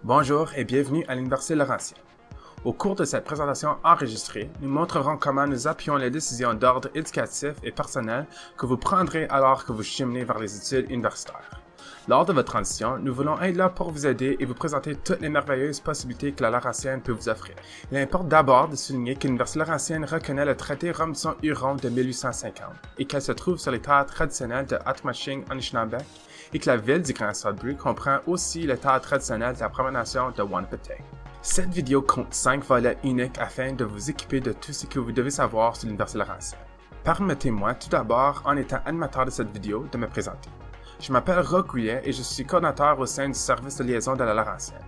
Bonjour et bienvenue à l'Université Laurentienne. Au cours de cette présentation enregistrée, nous montrerons comment nous appuyons les décisions d'ordre éducatif et personnel que vous prendrez alors que vous cheminez vers les études universitaires. Lors de votre transition, nous voulons être là pour vous aider et vous présenter toutes les merveilleuses possibilités que la Laurentienne peut vous offrir. Il importe d'abord de souligner que l'Université Laurentienne reconnaît le traité Robinson-Huron de 1850 et qu'elle se trouve sur les terres traditionnelles de Atmaching-Anishinaabe et que la ville du Grand Sudbury comprend aussi les terres traditionnelles de la Première Nation de Wahnpitang. Cette vidéo compte 5 volets uniques afin de vous équiper de tout ce que vous devez savoir sur l'Université Laurentienne. Permettez-moi tout d'abord, en étant animateur de cette vidéo, de me présenter. Je m'appelle Roch Gouillet et je suis coordinateur au sein du service de liaison de la Laurentienne.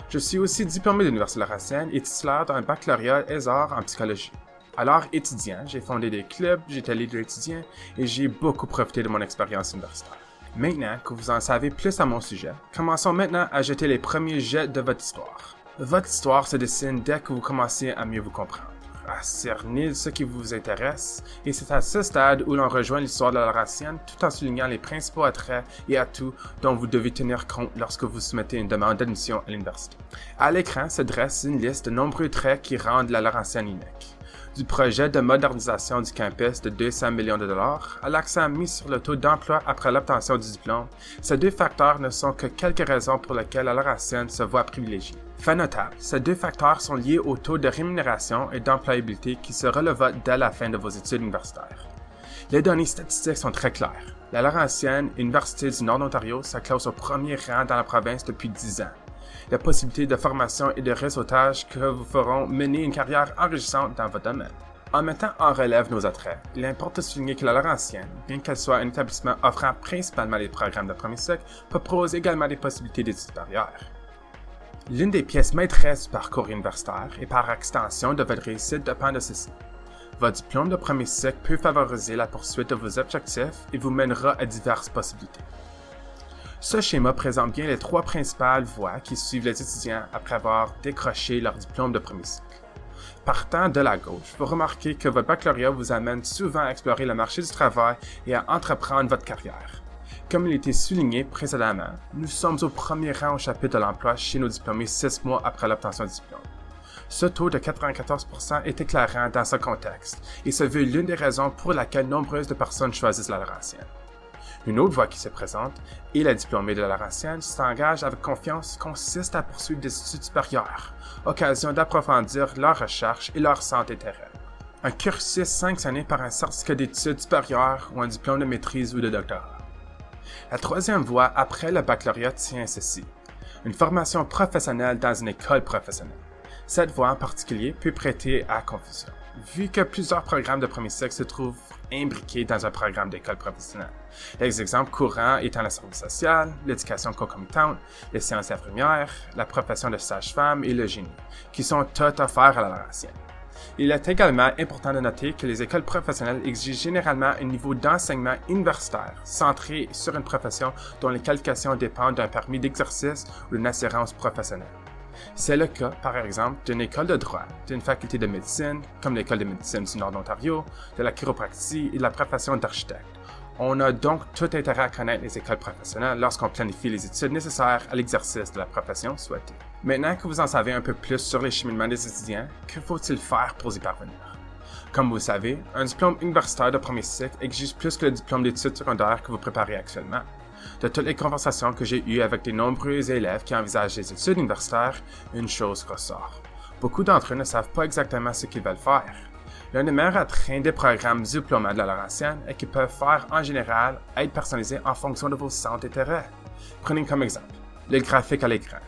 Je suis aussi diplômé de l'Université Laurentienne et titulaire d'un baccalauréat ESAR en psychologie. Alors étudiant, j'ai fondé des clubs, j'étais leader étudiant et j'ai beaucoup profité de mon expérience universitaire. Maintenant que vous en savez plus à mon sujet, commençons maintenant à jeter les premiers jets de votre histoire. Votre histoire se dessine dès que vous commencez à mieux vous comprendre, à cerner ce qui vous intéresse, et c'est à ce stade où l'on rejoint l'histoire de la Laurentienne tout en soulignant les principaux attraits et atouts dont vous devez tenir compte lorsque vous soumettez une demande d'admission à l'université. À l'écran se dresse une liste de nombreux traits qui rendent la Laurentienne unique. Du projet de modernisation du campus de 200 millions de dollars à l'accent mis sur le taux d'emploi après l'obtention du diplôme, ces deux facteurs ne sont que quelques raisons pour lesquelles la Laurentienne se voit privilégiée. Fait notable, ces deux facteurs sont liés au taux de rémunération et d'employabilité qui se releva dès la fin de vos études universitaires. Les données statistiques sont très claires. La Laurentienne, Université du Nord-Ontario, se classe au premier rang dans la province depuis 10 ans. La possibilité de formation et de réseautage que vous feront mener une carrière enrichissante dans votre domaine. En mettant en relève nos attraits, il importe de souligner que la Laurentienne, bien qu'elle soit un établissement offrant principalement des programmes de premier cycle, propose également des possibilités d'études supérieures. L'une des pièces maîtresses du parcours universitaire et par extension de votre réussite dépend de ceci. Votre diplôme de premier cycle peut favoriser la poursuite de vos objectifs et vous mènera à diverses possibilités. Ce schéma présente bien les 3 principales voies qui suivent les étudiants après avoir décroché leur diplôme de premier cycle. Partant de la gauche, vous remarquez que votre baccalauréat vous amène souvent à explorer le marché du travail et à entreprendre votre carrière. Comme il a été souligné précédemment, nous sommes au premier rang au chapitre de l'emploi chez nos diplômés 6 mois après l'obtention du diplôme. Ce taux de 94% est éclairant dans ce contexte et se veut l'une des raisons pour laquelle nombreuses de personnes choisissent la Laurentienne. Une autre voie qui se présente, et la diplômée de la Laurentienne s'engage avec confiance, consiste à poursuivre des études supérieures, occasion d'approfondir leurs recherches et leur centre d'intérêt. Un cursus sanctionné par un certificat d'études supérieures ou un diplôme de maîtrise ou de doctorat. La troisième voie après le baccalauréat tient à ceci, une formation professionnelle dans une école professionnelle. Cette voie en particulier peut prêter à confusion, vu que plusieurs programmes de premier cycle se trouvent imbriqués dans un programme d'école professionnelle. Les exemples courants étant le service social, l'éducation concomitante, les sciences infirmières, la profession de sage-femme et le génie, qui sont toutes offerts à la Laurentienne. Il est également important de noter que les écoles professionnelles exigent généralement un niveau d'enseignement universitaire centré sur une profession dont les qualifications dépendent d'un permis d'exercice ou d'une assurance professionnelle. C'est le cas, par exemple, d'une école de droit, d'une faculté de médecine, comme l'École de médecine du Nord-Ontario, de la chiropractie et de la profession d'architecte. On a donc tout intérêt à connaître les écoles professionnelles lorsqu'on planifie les études nécessaires à l'exercice de la profession souhaitée. Maintenant que vous en savez un peu plus sur les cheminements des étudiants, que faut-il faire pour y parvenir? Comme vous le savez, un diplôme universitaire de premier cycle exige plus que le diplôme d'études secondaires que vous préparez actuellement. De toutes les conversations que j'ai eues avec de nombreux élèves qui envisagent les études universitaires, une chose ressort. Beaucoup d'entre eux ne savent pas exactement ce qu'ils veulent faire. L'un des meilleurs attraits des programmes diplômants de la Laurentienne est qu'ils peuvent faire en général être personnalisés en fonction de vos centres d'intérêt. Prenez comme exemple le graphique à l'écran.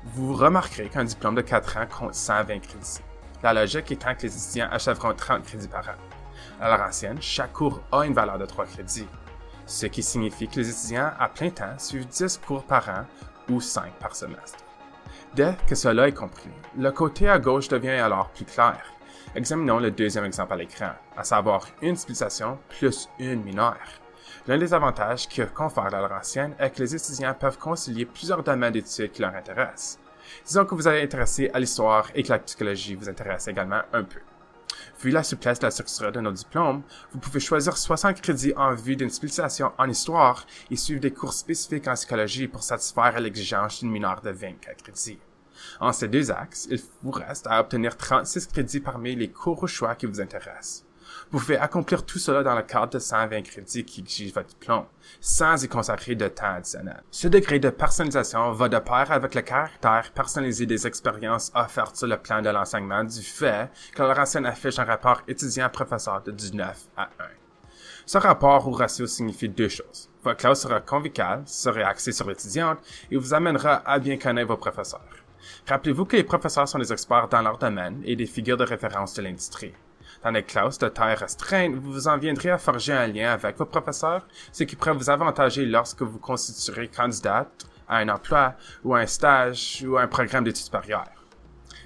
Vous remarquerez qu'un diplôme de 4 ans compte 120 crédits. La logique étant que les étudiants achèveront 30 crédits par an. À la Laurentienne, chaque cours a une valeur de 3 crédits, ce qui signifie que les étudiants à plein temps suivent 10 cours par an ou 5 par semestre. Dès que cela est compris, le côté à gauche devient alors plus clair. Examinons le deuxième exemple à l'écran, à savoir une spécialisation plus une mineure. L'un des avantages que confère la Laurentienne est que les étudiants peuvent concilier plusieurs domaines d'études qui leur intéressent. Disons que vous êtes intéressé à l'histoire et que la psychologie vous intéresse également un peu. Vu la souplesse de la structure de nos diplômes, vous pouvez choisir 60 crédits en vue d'une spécialisation en histoire et suivre des cours spécifiques en psychologie pour satisfaire à l'exigence d'une mineure de 24 crédits. En ces deux axes, il vous reste à obtenir 36 crédits parmi les cours au choix qui vous intéressent. Vous pouvez accomplir tout cela dans le cadre de 120 crédits qui exigent votre diplôme, sans y consacrer de temps additionnel. Ce degré de personnalisation va de pair avec le caractère personnalisé des expériences offertes sur le plan de l'enseignement du fait que la Laurentienne affiche un rapport étudiant-professeur de 19 à 1. Ce rapport ou ratio signifie deux choses. Votre classe sera convicale, sera axée sur l'étudiante et vous amènera à bien connaître vos professeurs. Rappelez-vous que les professeurs sont des experts dans leur domaine et des figures de référence de l'industrie. Dans des classes de taille restreinte, vous en viendrez à forger un lien avec vos professeurs, ce qui pourrait vous avantager lorsque vous constituerez candidate à un emploi ou à un stage ou à un programme d'études supérieures.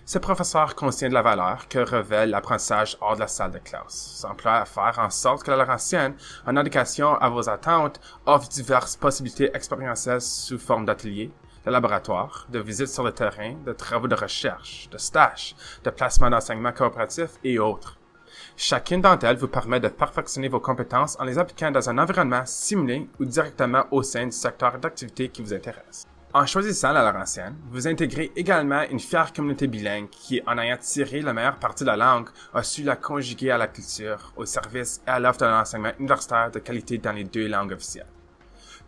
Ce professeur contient de la valeur que révèle l'apprentissage hors de la salle de classe. S'emploie à faire en sorte que la Laurentienne, en indication à vos attentes, offre diverses possibilités expérientielles sous forme d'ateliers, de laboratoires, de visites sur le terrain, de travaux de recherche, de stages, de placements d'enseignement coopératif et autres. Chacune d'entre elles vous permet de perfectionner vos compétences en les appliquant dans un environnement simulé ou directement au sein du secteur d'activité qui vous intéresse. En choisissant la Laurentienne, vous intégrez également une fière communauté bilingue qui, en ayant tiré la meilleure partie de la langue, a su la conjuguer à la culture, au service et à l'offre de l'enseignement universitaire de qualité dans les deux langues officielles.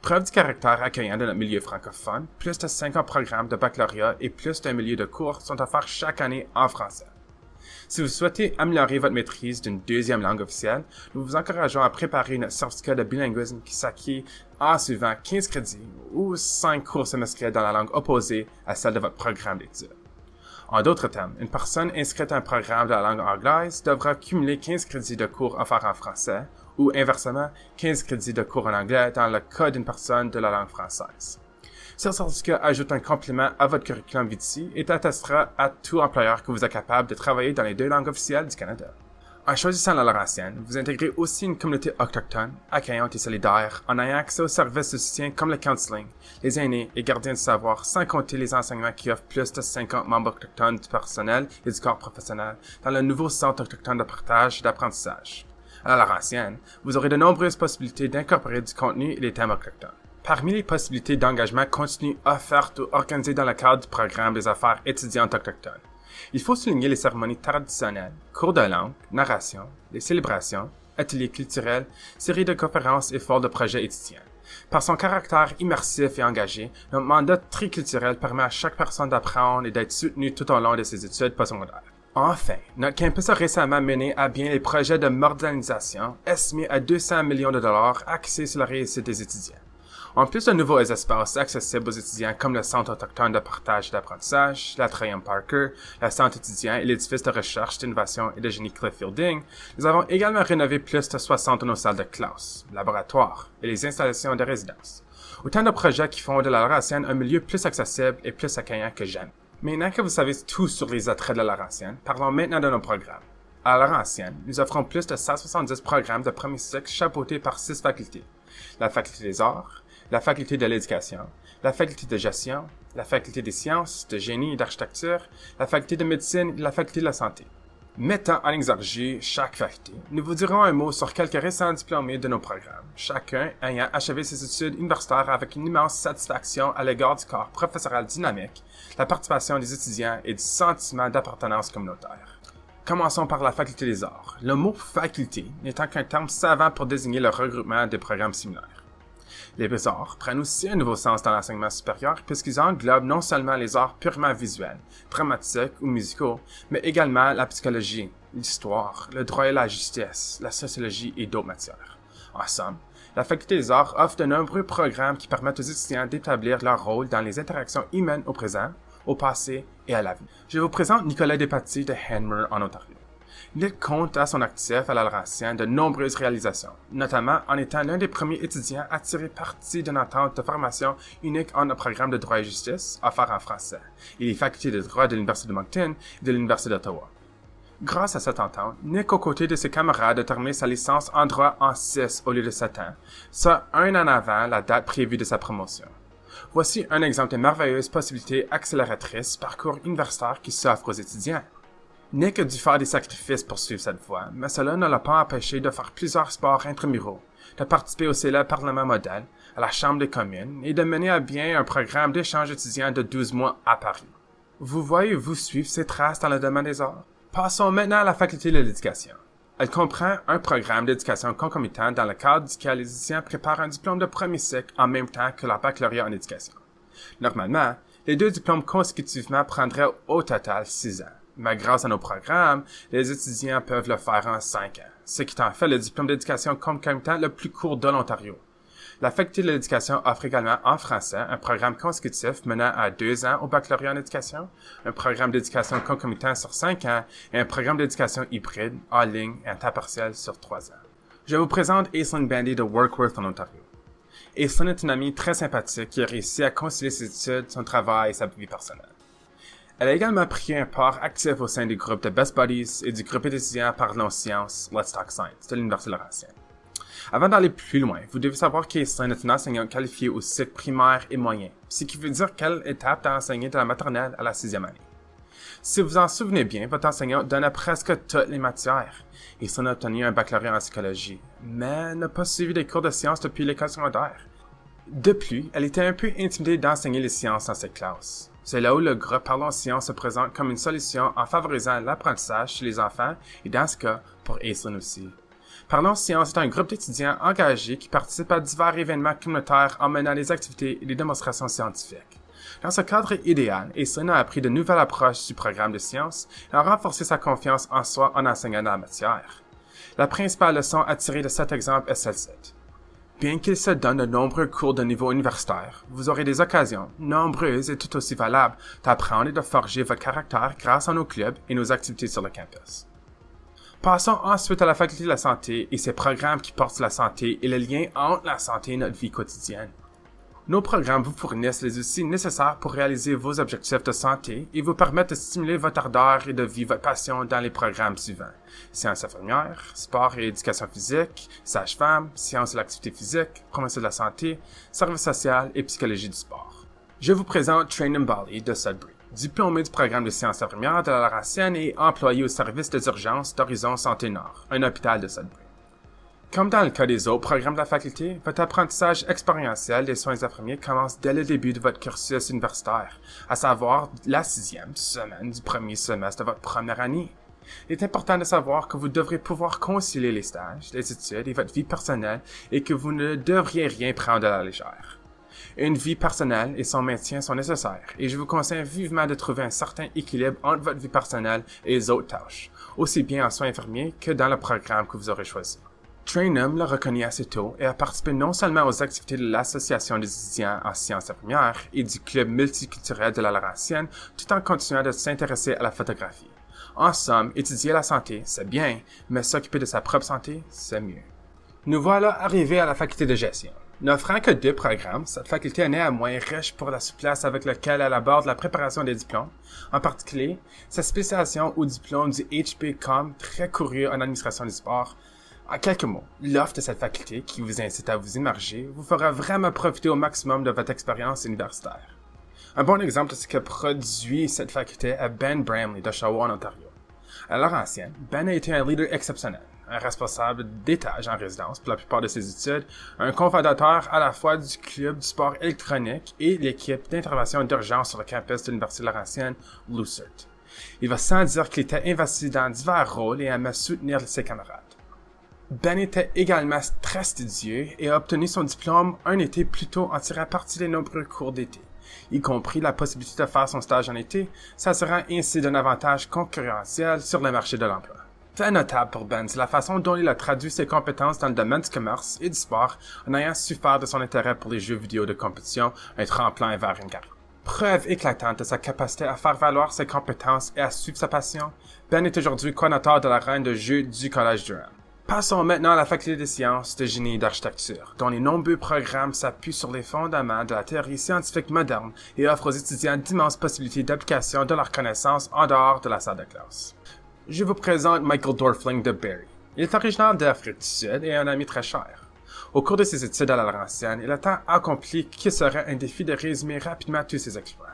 Preuve du caractère accueillant de notre milieu francophone, plus de 50 programmes de baccalauréat et plus d'un millier de cours sont offerts chaque année en français. Si vous souhaitez améliorer votre maîtrise d'une deuxième langue officielle, nous vous encourageons à préparer notre certificat de bilinguisme qui s'acquiert en suivant 15 crédits ou 5 cours semestriels dans la langue opposée à celle de votre programme d'études. En d'autres termes, une personne inscrite à un programme de la langue anglaise devra cumuler 15 crédits de cours offerts en français ou inversement 15 crédits de cours en anglais dans le cas d'une personne de la langue française. Ce certificat ajoute un complément à votre curriculum vitae et attestera à tout employeur que vous êtes capable de travailler dans les deux langues officielles du Canada. En choisissant la Laurentienne, vous intégrez aussi une communauté autochtone, accueillante et solidaire, en ayant accès aux services de soutien comme le counseling, les aînés et gardiens du savoir, sans compter les enseignements qui offrent plus de 50 membres autochtones du personnel et du corps professionnel dans le nouveau centre autochtone de partage et d'apprentissage. À la Laurentienne, vous aurez de nombreuses possibilités d'incorporer du contenu et des thèmes autochtones. Parmi les possibilités d'engagement continu offertes ou organisées dans le cadre du programme des affaires étudiantes autochtones, il faut souligner les cérémonies traditionnelles, cours de langue, narration, les célébrations, ateliers culturels, séries de conférences et forts de projets étudiants. Par son caractère immersif et engagé, notre mandat triculturel permet à chaque personne d'apprendre et d'être soutenue tout au long de ses études postsecondaires. Enfin, notre campus a récemment mené à bien les projets de modernisation estimés à 200 millions de dollars axés sur la réussite des étudiants. En plus de nouveaux espaces accessibles aux étudiants comme le Centre autochtone de partage et d'apprentissage, l'Atrium Parker, le Centre étudiant et l'édifice de recherche, d'innovation et de génie Cliff Fielding, nous avons également rénové plus de 60 de nos salles de classe, laboratoires et les installations de résidence. Autant de projets qui font de la Laurentienne un milieu plus accessible et plus accueillant que jamais. Maintenant que vous savez tout sur les attraits de la Laurentienne, parlons maintenant de nos programmes. À la Laurentienne, nous offrons plus de 170 programmes de premier cycle chapeautés par 6 facultés. La faculté des arts, la faculté de l'éducation, la faculté de gestion, la faculté des sciences, de génie et d'architecture, la faculté de médecine et la faculté de la santé. Mettant en exergue chaque faculté, nous vous dirons un mot sur quelques récents diplômés de nos programmes, chacun ayant achevé ses études universitaires avec une immense satisfaction à l'égard du corps professoral dynamique, la participation des étudiants et du sentiment d'appartenance communautaire. Commençons par la faculté des arts, le mot « faculté » n'étant qu'un terme savant pour désigner le regroupement des programmes similaires. Les beaux-arts prennent aussi un nouveau sens dans l'enseignement supérieur puisqu'ils englobent non seulement les arts purement visuels, dramatiques ou musicaux, mais également la psychologie, l'histoire, le droit et la justice, la sociologie et d'autres matières. En somme, la faculté des arts offre de nombreux programmes qui permettent aux étudiants d'établir leur rôle dans les interactions humaines au présent, au passé et à l'avenir. Je vous présente Nicolas Despatie de Hanmer en Ontario. Nick compte à son actif à la Laurentienne de nombreuses réalisations, notamment en étant l'un des premiers étudiants à tirer parti d'une entente de formation unique entre le programme de droit et justice, offert en français, et les facultés de droit de l'Université de Moncton et de l'Université d'Ottawa. Grâce à cette entente, Nick, aux côtés de ses camarades, a terminé sa licence en droit en 6 au lieu de 7 ans, soit un an avant la date prévue de sa promotion. Voici un exemple de merveilleuse possibilité accélératrice parcours universitaire qui s'offre aux étudiants. Nick a dû faire des sacrifices pour suivre cette voie, mais cela ne l'a pas empêché de faire plusieurs sports intramuraux, de participer au célèbre Parlement modèle, à la Chambre des communes et de mener à bien un programme d'échange étudiant de 12 mois à Paris. Vous voyez-vous suivre ses traces dans le domaine des arts? Passons maintenant à la faculté de l'éducation. Elle comprend un programme d'éducation concomitant dans le cadre duquel les étudiants préparent un diplôme de premier cycle en même temps que leur baccalauréat en éducation. Normalement, les 2 diplômes consécutivement prendraient au total 6 ans. Mais grâce à nos programmes, les étudiants peuvent le faire en 5 ans, ce qui en fait le diplôme d'éducation concomitant le plus court de l'Ontario. La faculté de l'éducation offre également en français un programme consécutif menant à 2 ans au baccalauréat en éducation, un programme d'éducation concomitant sur 5 ans et un programme d'éducation hybride, en ligne et en temps partiel sur 3 ans. Je vous présente Aislinn Bandy de Warkworth en Ontario. Aislinn est une amie très sympathique qui a réussi à concilier ses études, son travail et sa vie personnelle. Elle a également pris un part actif au sein du groupe de Best Buddies et du groupe d'étudiants Parlons Sciences, Let's Talk Science de l'Université Laurentienne. Avant d'aller plus loin, vous devez savoir qu'Aislinn est une enseignante qualifiée au cycle primaire et moyen, ce qui veut dire qu'elle étape à enseigner de la maternelle à la 6e année. Si vous en souvenez bien, votre enseignante donne à presque toutes les matières. Aislinn a obtenu un baccalauréat en psychologie, mais n'a pas suivi des cours de sciences depuis l'école secondaire. De plus, elle était un peu intimidée d'enseigner les sciences dans cette classe. C'est là où le groupe Parlons Sciences se présente comme une solution en favorisant l'apprentissage chez les enfants et dans ce cas, pour Aislinn aussi. Parlons Sciences est un groupe d'étudiants engagés qui participent à divers événements communautaires en menant des activités et des démonstrations scientifiques. Dans ce cadre idéal, Aislinn a appris de nouvelles approches du programme de sciences et a renforcé sa confiance en soi en enseignant la matière. La principale leçon à tirer de cet exemple est celle-ci. Bien qu'il se donne de nombreux cours de niveau universitaire, vous aurez des occasions, nombreuses et tout aussi valables, d'apprendre et de forger votre caractère grâce à nos clubs et nos activités sur le campus. Passons ensuite à la faculté de la santé et ses programmes qui portent sur la santé et le lien entre la santé et notre vie quotidienne. Nos programmes vous fournissent les outils nécessaires pour réaliser vos objectifs de santé et vous permettent de stimuler votre ardeur et de vivre votre passion dans les programmes suivants. Sciences infirmières, sport et éducation physique, sage-femme, sciences de l'activité physique, promotion de la santé, service social et psychologie du sport. Je vous présente Train Bali de Sudbury, diplômé du programme de sciences infirmières de la Laurentienne et employé au service des urgences d'Horizon Santé Nord, un hôpital de Sudbury. Comme dans le cas des autres programmes de la faculté, votre apprentissage expérientiel des soins infirmiers commence dès le début de votre cursus universitaire, à savoir la 6e semaine du premier semestre de votre première année. Il est important de savoir que vous devrez pouvoir concilier les stages, les études et votre vie personnelle et que vous ne devriez rien prendre à la légère. Une vie personnelle et son maintien sont nécessaires et je vous conseille vivement de trouver un certain équilibre entre votre vie personnelle et les autres tâches, aussi bien en soins infirmiers que dans le programme que vous aurez choisi. Trainum l'a reconnu assez tôt et a participé non seulement aux activités de l'Association des étudiants en sciences infirmières et du Club multiculturel de la Laurentienne, tout en continuant de s'intéresser à la photographie. En somme, étudier la santé, c'est bien, mais s'occuper de sa propre santé, c'est mieux. Nous voilà arrivés à la faculté de gestion. N'offrant que 2 programmes, cette faculté est néanmoins riche pour la souplesse avec laquelle elle aborde la préparation des diplômes, en particulier sa spécialisation au diplôme du HPCOM très couru en administration du sport. En quelques mots, l'offre de cette faculté qui vous incite à vous immerger vous fera vraiment profiter au maximum de votre expérience universitaire. Un bon exemple de ce que produit cette faculté est Ben Bramley d'Oshawa en Ontario. À Laurentienne, Ben a été un leader exceptionnel, un responsable d'étage en résidence pour la plupart de ses études, un cofondateur à la fois du club du sport électronique et l'équipe d'intervention d'urgence sur le campus de l'Université Laurentienne, Lucert. Il va sans dire qu'il était investi dans divers rôles et aimait soutenir ses camarades. Ben était également très studieux et a obtenu son diplôme un été plus tôt en tirant parti des nombreux cours d'été, y compris la possibilité de faire son stage en été, s'assurant ainsi d'un avantage concurrentiel sur le marché de l'emploi. Fait notable pour Ben, c'est la façon dont il a traduit ses compétences dans le domaine du commerce et du sport en ayant su faire de son intérêt pour les jeux vidéo de compétition un tremplin vers une carrière. Preuve éclatante de sa capacité à faire valoir ses compétences et à suivre sa passion, Ben est aujourd'hui coordinateur de la reine de jeux du Collège Durham. Passons maintenant à la faculté des sciences, de génie et d'architecture, dont les nombreux programmes s'appuient sur les fondements de la théorie scientifique moderne et offrent aux étudiants d'immenses possibilités d'application de leurs connaissances en dehors de la salle de classe. Je vous présente Michael Dorfling de Barrie. Il est originaire d'Afrique du Sud et un ami très cher. Au cours de ses études à la Laurentienne, il a tant accompli qu'il serait un défi de résumer rapidement tous ses exploits.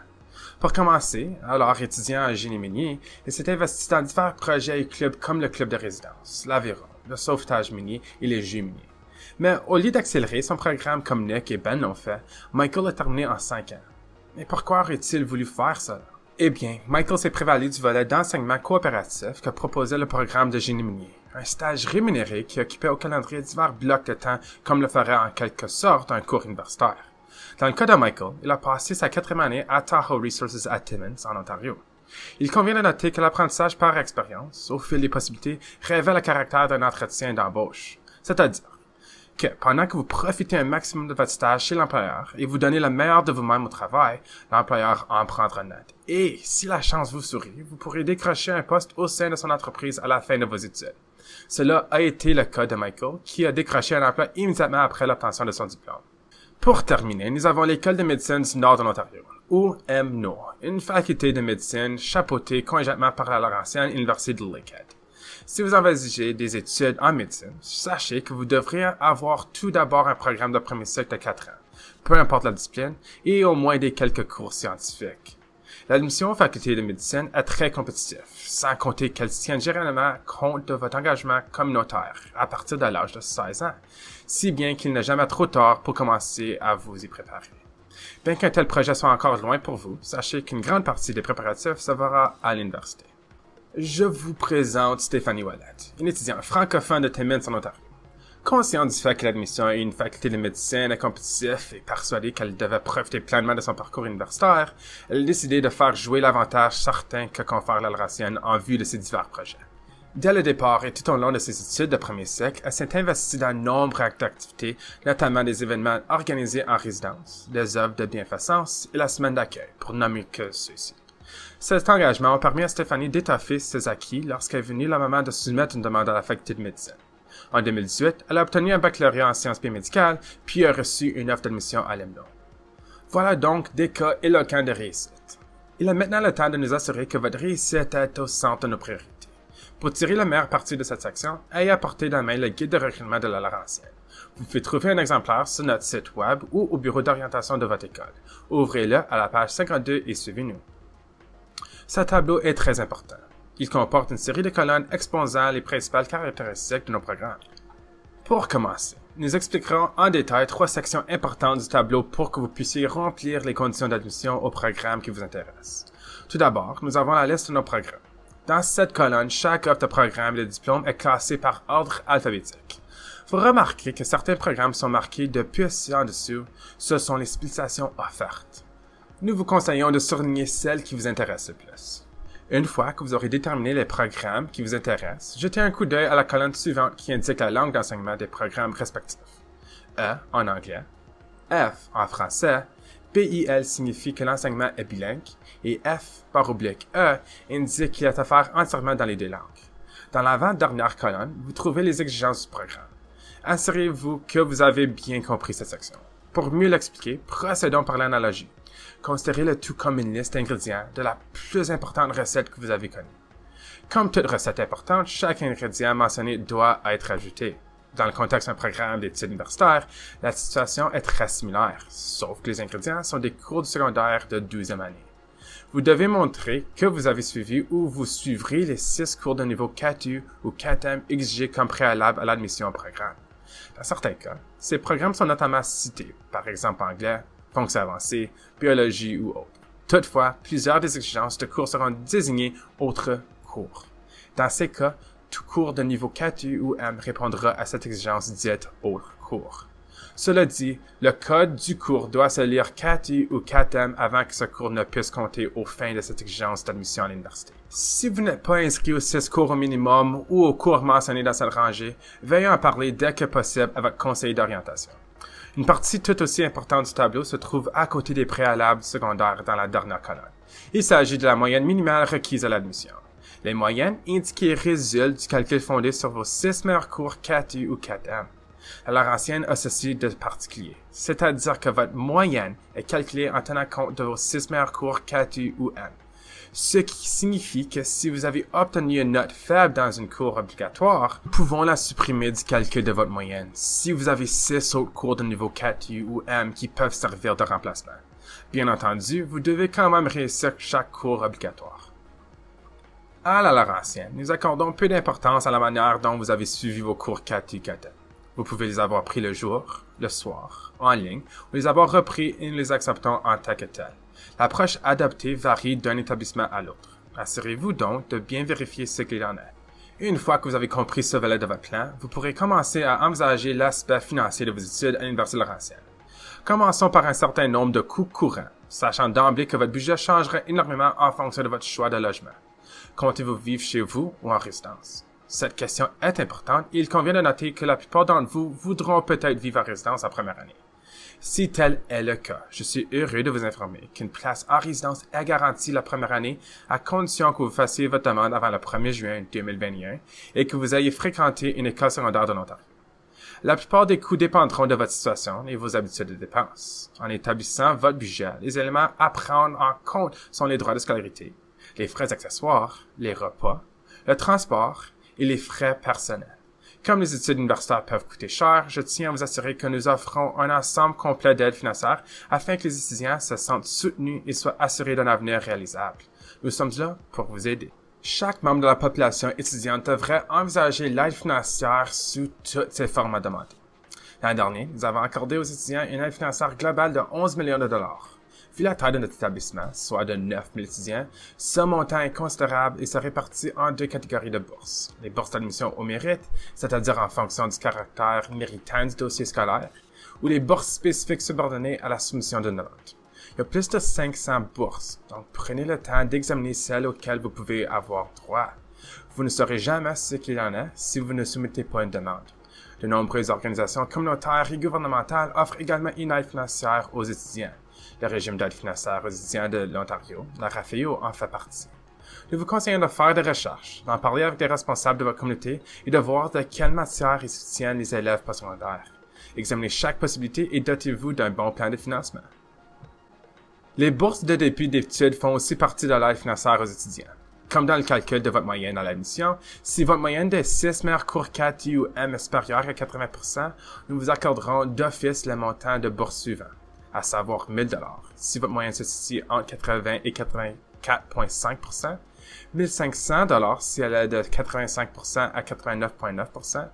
Pour commencer, alors étudiant en génie minier, il s'est investi dans divers projets et clubs comme le club de résidence, l'Aviron, le sauvetage minier et les jeux miniers. Mais au lieu d'accélérer son programme comme Nick et Ben l'ont fait, Michael a terminé en 5 ans. Mais pourquoi aurait-il voulu faire ça? Eh bien, Michael s'est prévalu du volet d'enseignement coopératif que proposait le programme de génie minier, un stage rémunéré qui occupait au calendrier divers blocs de temps comme le ferait en quelque sorte un cours universitaire. Dans le cas de Michael, il a passé sa 4e année à Tahoe Resources à Timmins, en Ontario. Il convient de noter que l'apprentissage par expérience, au fil des possibilités, révèle le caractère d'un entretien d'embauche. C'est-à-dire que pendant que vous profitez un maximum de votre stage chez l'employeur et vous donnez le meilleur de vous-même au travail, l'employeur en prendra note. Et si la chance vous sourit, vous pourrez décrocher un poste au sein de son entreprise à la fin de vos études. Cela a été le cas de Michael, qui a décroché un emploi immédiatement après l'obtention de son diplôme. Pour terminer, nous avons l'École de médecine du Nord de l'Ontario, ou MNO, une faculté de médecine chapeautée conjointement par la Laurentienne Université de Lakehead. Si vous envisagez des études en médecine, sachez que vous devriez avoir tout d'abord un programme de premier cycle de 4 ans, peu importe la discipline, et au moins des quelques cours scientifiques. L'admission aux facultés de médecine est très compétitive, sans compter qu'elle tient généralement compte de votre engagement communautaire à partir de l'âge de 16 ans, si bien qu'il n'est jamais trop tard pour commencer à vous y préparer. Bien qu'un tel projet soit encore loin pour vous, sachez qu'une grande partie des préparatifs se fera à l'université. Je vous présente Stéphanie Ouellet, une étudiante francophone de Timmins en Ontario. Consciente du fait que l'admission à une faculté de médecine est compétitive et persuadée qu'elle devait profiter pleinement de son parcours universitaire, elle a décidé de faire jouer l'avantage certain que confère la Laurentienne en vue de ses divers projets. Dès le départ et tout au long de ses études de premier cycle, elle s'est investie dans nombre d'activités, notamment des événements organisés en résidence, des œuvres de bienfaisance et la semaine d'accueil, pour nommer que ceux-ci. Cet engagement a permis à Stéphanie d'étoffer ses acquis lorsqu'elle est venue le moment de soumettre une demande à la faculté de médecine. En 2018, elle a obtenu un baccalauréat en sciences biomédicales, puis a reçu une offre d'admission à l'EMNO. Voilà donc des cas éloquents de réussite. Il est maintenant le temps de nous assurer que votre réussite est au centre de nos priorités. Pour tirer le meilleur parti de cette section, ayez à portée de la main le guide de recrutement de la Laurentienne. Vous pouvez trouver un exemplaire sur notre site web ou au bureau d'orientation de votre école. Ouvrez-le à la page 52 et suivez-nous. Ce tableau est très important. Il comporte une série de colonnes exposant les principales caractéristiques de nos programmes. Pour commencer, nous expliquerons en détail 3 sections importantes du tableau pour que vous puissiez remplir les conditions d'admission au programme qui vous intéresse. Tout d'abord, nous avons la liste de nos programmes. Dans cette colonne, chaque offre de programme et de diplôme est classée par ordre alphabétique. Vous remarquerez que certains programmes sont marqués de plus en dessous, ce sont les spécialisations offertes. Nous vous conseillons de souligner celles qui vous intéressent le plus. Une fois que vous aurez déterminé les programmes qui vous intéressent, jetez un coup d'œil à la colonne suivante qui indique la langue d'enseignement des programmes respectifs. E en anglais, F en français, PIL signifie que l'enseignement est bilingue, et F par oblique E indique qu'il est à faire entièrement dans les 2 langues. Dans l'avant-dernière colonne, vous trouvez les exigences du programme. Assurez-vous que vous avez bien compris cette section. Pour mieux l'expliquer, procédons par l'analogie. Considérez-le tout comme une liste d'ingrédients de la plus importante recette que vous avez connue. Comme toute recette importante, chaque ingrédient mentionné doit être ajouté. Dans le contexte d'un programme d'études universitaires, la situation est très similaire, sauf que les ingrédients sont des cours du secondaire de 12e année. Vous devez montrer que vous avez suivi ou vous suivrez les 6 cours de niveau 4U ou 4M exigés comme préalable à l'admission au programme. Dans certains cas, ces programmes sont notamment cités, par exemple anglais, fonctions avancées, biologie ou autres. Toutefois, plusieurs des exigences de cours seront désignées autres cours. Dans ces cas, tout cours de niveau 4U ou M répondra à cette exigence dite autre cours. Cela dit, le code du cours doit se lire 4U ou 4M avant que ce cours ne puisse compter aux fins de cette exigence d'admission à l'université. Si vous n'êtes pas inscrit aux 6 cours au minimum ou aux cours mentionnés dans cette rangée, veuillez en parler dès que possible avec conseiller d'orientation. Une partie tout aussi importante du tableau se trouve à côté des préalables secondaires dans la dernière colonne. Il s'agit de la moyenne minimale requise à l'admission. Les moyennes indiquées résultent du calcul fondé sur vos 6 meilleurs cours 4U ou 4M. La Laurentienne a ceci de particulier, c'est-à-dire que votre moyenne est calculée en tenant compte de vos 6 meilleurs cours 4U ou M. Ce qui signifie que si vous avez obtenu une note faible dans une cours obligatoire, nous pouvons la supprimer du calcul de votre moyenne si vous avez 6 autres cours de niveau 4U ou M qui peuvent servir de remplacement. Bien entendu, vous devez quand même réussir chaque cours obligatoire. À la Laurentienne, nous accordons peu d'importance à la manière dont vous avez suivi vos cours 4U 4M. Vous pouvez les avoir pris le jour, le soir, en ligne, ou les avoir repris et nous les acceptons en tant que tels. L'approche adoptée varie d'un établissement à l'autre. Assurez-vous donc de bien vérifier ce qu'il en est. Une fois que vous avez compris ce volet de votre plan, vous pourrez commencer à envisager l'aspect financier de vos études à l'Université Laurentienne. Commençons par un certain nombre de coûts courants, sachant d'emblée que votre budget changerait énormément en fonction de votre choix de logement. Comptez-vous vivre chez vous ou en résidence? Cette question est importante et il convient de noter que la plupart d'entre vous voudront peut-être vivre en résidence en première année. Si tel est le cas, je suis heureux de vous informer qu'une place en résidence est garantie la première année à condition que vous fassiez votre demande avant le 1er juin 2021 et que vous ayez fréquenté une école secondaire de l'Ontario. La plupart des coûts dépendront de votre situation et vos habitudes de dépenses. En établissant votre budget, les éléments à prendre en compte sont les droits de scolarité, les frais accessoires, les repas, le transport et les frais personnels. Comme les études universitaires peuvent coûter cher, je tiens à vous assurer que nous offrons un ensemble complet d'aides financières afin que les étudiants se sentent soutenus et soient assurés d'un avenir réalisable. Nous sommes là pour vous aider. Chaque membre de la population étudiante devrait envisager l'aide financière sous toutes ses formes demandées. L'an dernier, nous avons accordé aux étudiants une aide financière globale de 11 millions de dollars. Vu la taille de notre établissement, soit de 9 000 étudiants, ce montant est considérable et se répartit en deux catégories de bourses. Les bourses d'admission au mérite, c'est-à-dire en fonction du caractère méritant du dossier scolaire, ou les bourses spécifiques subordonnées à la soumission d'une demande. Il y a plus de 500 bourses, donc prenez le temps d'examiner celles auxquelles vous pouvez avoir droit. Vous ne saurez jamais ce qu'il y en a si vous ne soumettez pas une demande. De nombreuses organisations communautaires et gouvernementales offrent également une aide financière aux étudiants. Le régime d'aide financière aux étudiants de l'Ontario, la RAFEO, en fait partie. Nous vous conseillons de faire des recherches, d'en parler avec des responsables de votre communauté et de voir de quelle matière ils soutiennent les élèves postsecondaires. Examinez chaque possibilité et dotez-vous d'un bon plan de financement. Les bourses de début d'études font aussi partie de l'aide financière aux étudiants. Comme dans le calcul de votre moyenne à l'admission, si votre moyenne de 6 meilleurs cours CATI ou M est supérieure à 80%, nous vous accorderons d'office le montant de bourse suivant, à savoir 1 000 $. Si votre moyenne se situe entre 80 et 84,5%, 1 500 $ si elle est de 85% à 89,9%,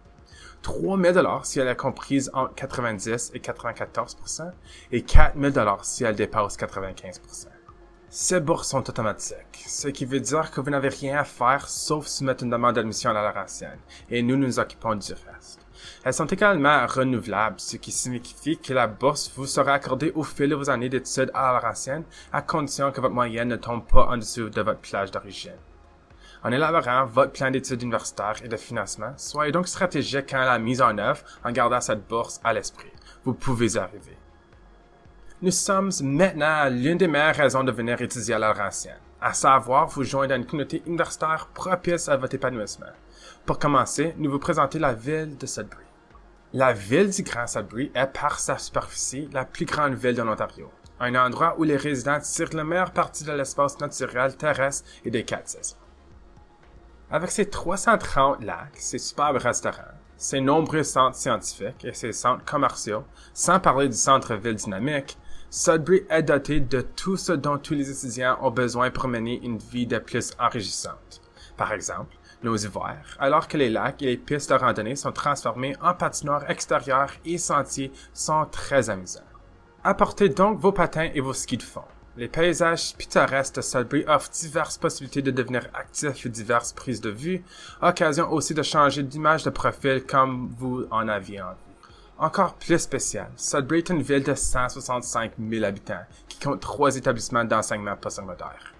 3 000 $ si elle est comprise entre 90 et 94%, et 4 000 $ si elle dépasse 95%. Ces bourses sont automatiques, ce qui veut dire que vous n'avez rien à faire sauf soumettre une demande d'admission à la Laurentienne, et nous nous occupons du reste. Elles sont également renouvelables, ce qui signifie que la bourse vous sera accordée au fil de vos années d'études à la Laurentienne, à condition que votre moyenne ne tombe pas en dessous de votre plage d'origine. En élaborant votre plan d'études universitaires et de financement, soyez donc stratégique quant à la mise en œuvre en gardant cette bourse à l'esprit. Vous pouvez y arriver. Nous sommes maintenant à l'une des meilleures raisons de venir étudier à la Laurentienne, à savoir vous joindre à une communauté universitaire propice à votre épanouissement. Pour commencer, nous vous présentons la ville de Sudbury. La ville du Grand Sudbury est par sa superficie la plus grande ville de l'Ontario, un endroit où les résidents tirent la meilleure partie de l'espace naturel terrestre et des 4 saisons. Avec ses 330 lacs, ses superbes restaurants, ses nombreux centres scientifiques et ses centres commerciaux, sans parler du centre-ville dynamique, Sudbury est doté de tout ce dont tous les étudiants ont besoin pour mener une vie de plus enrichissante. Par exemple, nos hivers, alors que les lacs et les pistes de randonnée sont transformés en patinoires extérieures et sentiers, sont très amusants. Apportez donc vos patins et vos skis de fond. Les paysages pittoresques de Sudbury offrent diverses possibilités de devenir actifs et diverses prises de vue, occasion aussi de changer d'image de profil comme vous en aviez envie. Encore plus spécial, Sudbury est une ville de 165 000 habitants qui compte 3 établissements d'enseignement postsecondaire.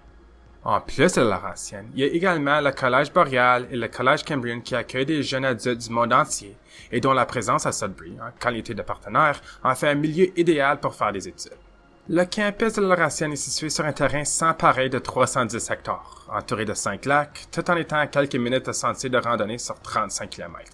En plus de la Laurentienne, il y a également le Collège Boréal et le Collège Cambrian qui accueillent des jeunes adultes du monde entier et dont la présence à Sudbury, en qualité de partenaire, en fait un milieu idéal pour faire des études. Le campus de la Laurentienne est situé sur un terrain sans pareil de 310 hectares, entouré de 5 lacs, tout en étant à quelques minutes de sentiers de randonnée sur 35 km.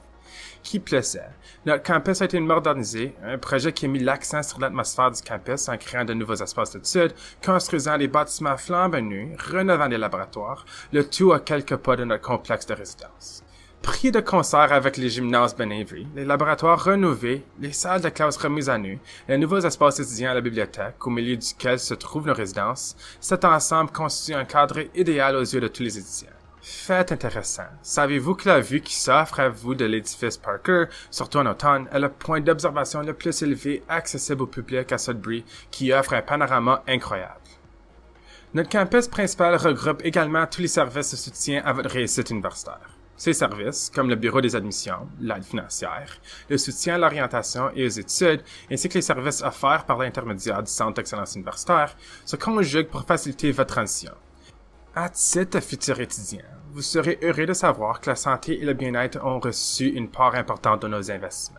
Qui plus est, notre campus a été modernisé, un projet qui a mis l'accent sur l'atmosphère du campus en créant de nouveaux espaces d'études, construisant des bâtiments flambant neufs, rénovant des laboratoires, le tout à quelques pas de notre complexe de résidence. Pris de concert avec les gymnases Ben Avery, les laboratoires rénovés, les salles de classe remises à nu, les nouveaux espaces étudiants à la bibliothèque, au milieu duquel se trouvent nos résidences, cet ensemble constitue un cadre idéal aux yeux de tous les étudiants. Fait intéressant. Savez-vous que la vue qui s'offre à vous de l'édifice Parker, surtout en automne, est le point d'observation le plus élevé accessible au public à Sudbury, qui offre un panorama incroyable. Notre campus principal regroupe également tous les services de soutien à votre réussite universitaire. Ces services, comme le bureau des admissions, l'aide financière, le soutien à l'orientation et aux études, ainsi que les services offerts par l'intermédiaire du Centre d'excellence universitaire, se conjuguent pour faciliter votre transition. À titre de futur étudiant, vous serez heureux de savoir que la santé et le bien-être ont reçu une part importante de nos investissements.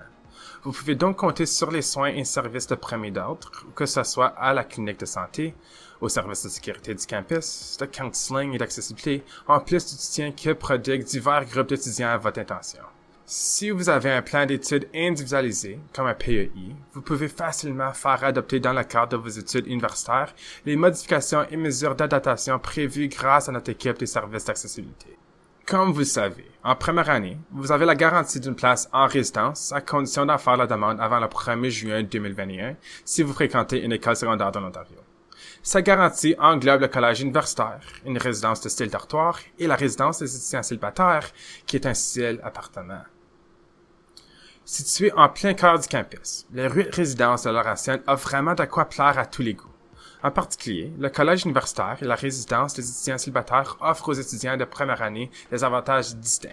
Vous pouvez donc compter sur les soins et services de premier ordre, que ce soit à la clinique de santé, au service de sécurité du campus, de counseling et d'accessibilité, en plus du soutien que prodiguent divers groupes d'étudiants à votre intention. Si vous avez un plan d'études individualisé, comme un PEI, vous pouvez facilement faire adopter dans le cadre de vos études universitaires les modifications et mesures d'adaptation prévues grâce à notre équipe des services d'accessibilité. Comme vous le savez, en première année, vous avez la garantie d'une place en résidence à condition d'en faire la demande avant le 1er juin 2021 si vous fréquentez une école secondaire de l'Ontario. Cette garantie englobe le collège universitaire, une résidence de style dortoir et la résidence des étudiants célibataires, qui est un style appartement. Situé en plein cœur du campus, les rues de résidence de Laurentienne offrent vraiment de quoi plaire à tous les goûts. En particulier, le collège universitaire et la résidence des étudiants célibataires offrent aux étudiants de première année des avantages distincts.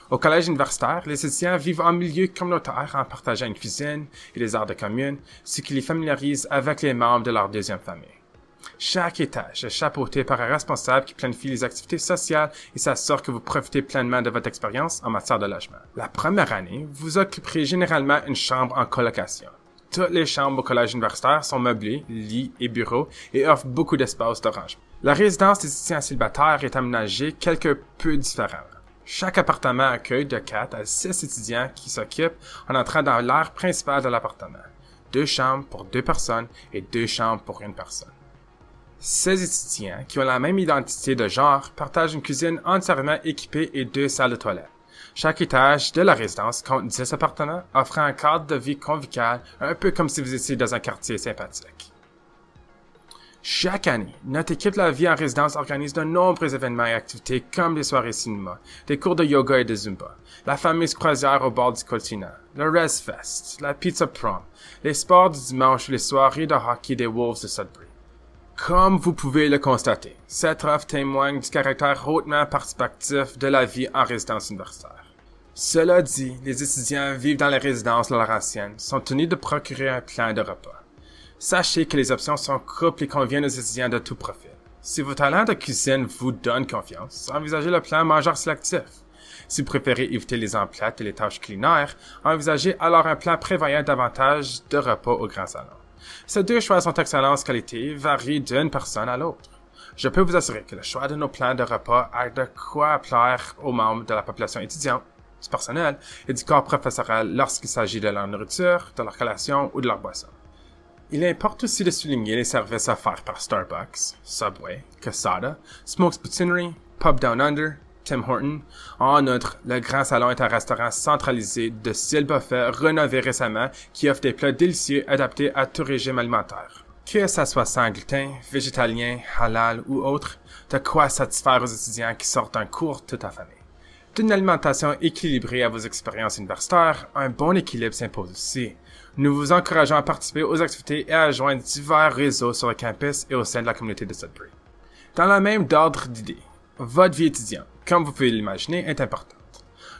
Au collège universitaire, les étudiants vivent en milieu communautaire en partageant une cuisine et des heures de commune, ce qui les familiarise avec les membres de leur deuxième famille. Chaque étage est chapeauté par un responsable qui planifie les activités sociales et s'assure que vous profitez pleinement de votre expérience en matière de logement. La première année, vous occuperez généralement une chambre en colocation. Toutes les chambres au collège universitaire sont meublées, lits et bureaux et offrent beaucoup d'espace de rangement. La résidence des étudiants célibataires est aménagée quelque peu différemment. Chaque appartement accueille de 4 à 6 étudiants qui s'occupent en entrant dans l'aire principale de l'appartement. 2 chambres pour 2 personnes et 2 chambres pour une personne. Ces étudiants, qui ont la même identité de genre, partagent une cuisine entièrement équipée et 2 salles de toilette. Chaque étage de la résidence compte 10 appartements, offrant un cadre de vie convivial, un peu comme si vous étiez dans un quartier sympathique. Chaque année, notre équipe de la vie en résidence organise de nombreux événements et activités comme des soirées cinéma, des cours de yoga et de zumba, la fameuse croisière au bord du Coltina, le Res Fest, la Pizza Prom, les sports du dimanche ou les soirées de hockey des Wolves de Sudbury. Comme vous pouvez le constater, cette offre témoigne du caractère hautement participatif de la vie en résidence universitaire. Cela dit, les étudiants vivant dans les résidences laurentiennes sont tenus de procurer un plan de repas. Sachez que les options sont couples et conviennent aux étudiants de tout profil. Si vos talents de cuisine vous donnent confiance, envisagez le plan mangeur sélectif. Si vous préférez éviter les emplettes et les tâches culinaires, envisagez alors un plan prévoyant davantage de repas au grand salon. Ces 2 choix sont d'excellente qualité, varient d'une personne à l'autre. Je peux vous assurer que le choix de nos plans de repas a de quoi plaire aux membres de la population étudiante, du personnel et du corps professoral lorsqu'il s'agit de leur nourriture, de leur collation ou de leur boisson. Il importe aussi de souligner les services offerts par Starbucks, Subway, Casada, Smokes Poutinerie, Pub Down Under, Tim Horton. En outre, le Grand Salon est un restaurant centralisé de style buffet rénové récemment qui offre des plats délicieux adaptés à tout régime alimentaire. Que ça soit sans gluten, végétalien, halal ou autre, de quoi satisfaire aux étudiants qui sortent d'un cours toute la famille. D'une alimentation équilibrée à vos expériences universitaires, un bon équilibre s'impose aussi. Nous vous encourageons à participer aux activités et à joindre divers réseaux sur le campus et au sein de la communauté de Sudbury. Dans le même ordre d'idées, votre vie étudiante, comme vous pouvez l'imaginer, est importante.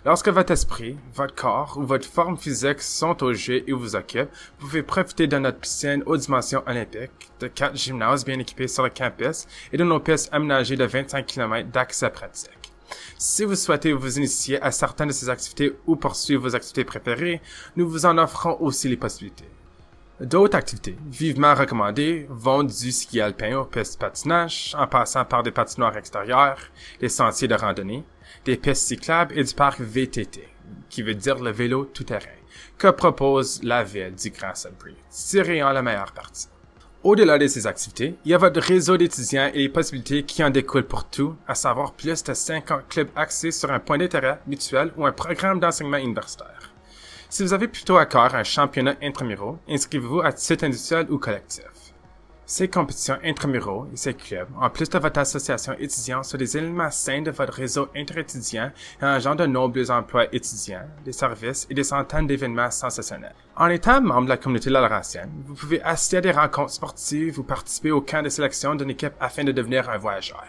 Lorsque votre esprit, votre corps ou votre forme physique sont au jeu et vous occupent, vous pouvez profiter de notre piscine aux dimensions olympiques, de 4 gymnases bien équipés sur le campus et de nos pistes aménagées de 25 km d'accès pratique. Si vous souhaitez vous initier à certaines de ces activités ou poursuivre vos activités préférées, nous vous en offrons aussi les possibilités. D'autres activités vivement recommandées vont du ski alpin aux pistes de patinage, en passant par des patinoires extérieures, des sentiers de randonnée, des pistes cyclables et du parc VTT, qui veut dire le vélo tout-terrain, que propose la ville du Grand Sudbury, tiré en la meilleure partie. Au-delà de ces activités, il y a votre réseau d'étudiants et les possibilités qui en découlent pour tout, à savoir plus de 50 clubs axés sur un point d'intérêt mutuel ou un programme d'enseignement universitaire. Si vous avez plutôt à cœur un championnat intramuraux, inscrivez-vous à titre individuel ou collectif. Ces compétitions intramuraux et ces clubs, en plus de votre association étudiante, sont des éléments sains de votre réseau interétudiant et engendrent de nombreux emplois étudiants, des services et des centaines d'événements sensationnels. En étant membre de la communauté de la Laurentienne, vous pouvez assister à des rencontres sportives ou participer au camp de sélection d'une équipe afin de devenir un voyageur.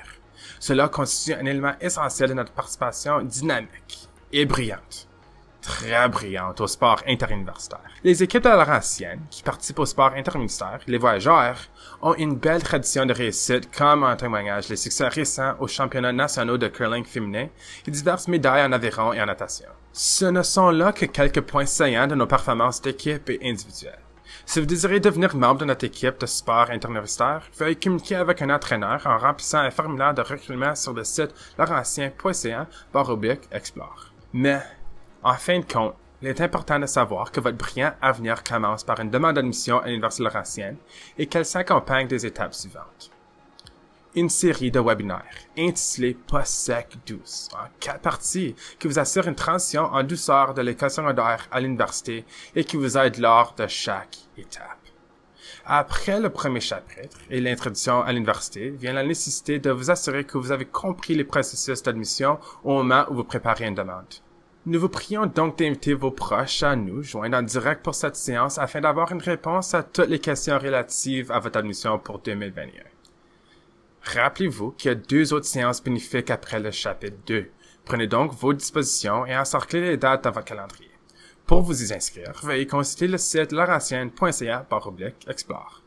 Cela constitue un élément essentiel de notre participation dynamique et brillante. Très brillante au sport interuniversitaire. Les équipes de la Laurentienne, qui participent au sport interuniversitaire, les voyageurs, ont une belle tradition de réussite, comme en témoignage les succès récents aux championnats nationaux de curling féminin et diverses médailles en aviron et en natation. Ce ne sont là que quelques points saillants de nos performances d'équipe et individuelles. Si vous désirez devenir membre de notre équipe de sport interuniversitaire, veuillez communiquer avec un entraîneur en remplissant un formulaire de recrutement sur le site laurentien.ca/explore. Mais, en fin de compte, il est important de savoir que votre brillant avenir commence par une demande d'admission à l'Université Laurentienne et qu'elle s'accompagne des étapes suivantes. Une série de webinaires intitulée Post-Sec douce en 4 parties qui vous assure une transition en douceur de l'école secondaire à l'université et qui vous aide lors de chaque étape. Après le premier chapitre et l'introduction à l'université vient la nécessité de vous assurer que vous avez compris les processus d'admission au moment où vous préparez une demande. Nous vous prions donc d'inviter vos proches à nous joindre en direct pour cette séance afin d'avoir une réponse à toutes les questions relatives à votre admission pour 2021. Rappelez-vous qu'il y a 2 autres séances bénéfiques après le chapitre 2. Prenez donc vos dispositions et encerclez les dates dans votre calendrier. Pour vous y inscrire, veuillez consulter le site laurentienne.ca/explore.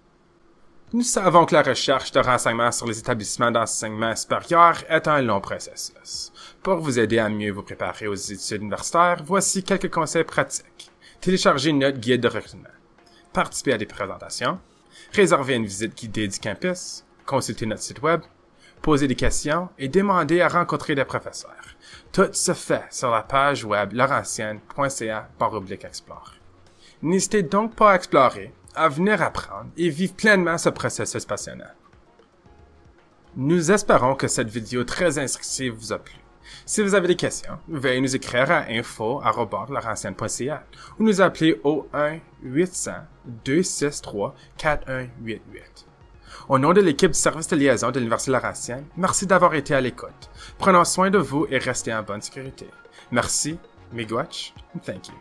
Nous savons que la recherche de renseignements sur les établissements d'enseignement supérieur est un long processus. Pour vous aider à mieux vous préparer aux études universitaires, voici quelques conseils pratiques. Téléchargez notre guide de recrutement. Participez à des présentations. Réservez une visite guidée du campus. Consultez notre site web. Posez des questions et demandez à rencontrer des professeurs. Tout se fait sur la page web laurentienne.ca/explore. N'hésitez donc pas à explorer, à venir apprendre et vivre pleinement ce processus passionnant. Nous espérons que cette vidéo très instructive vous a plu. Si vous avez des questions, veuillez nous écrire à info@laurentienne.ca ou nous appeler au 1-800-263-4188. Au nom de l'équipe du service de liaison de l'Université Laurentienne, merci d'avoir été à l'écoute. Prenons soin de vous et restez en bonne sécurité. Merci, miigwech, and thank you.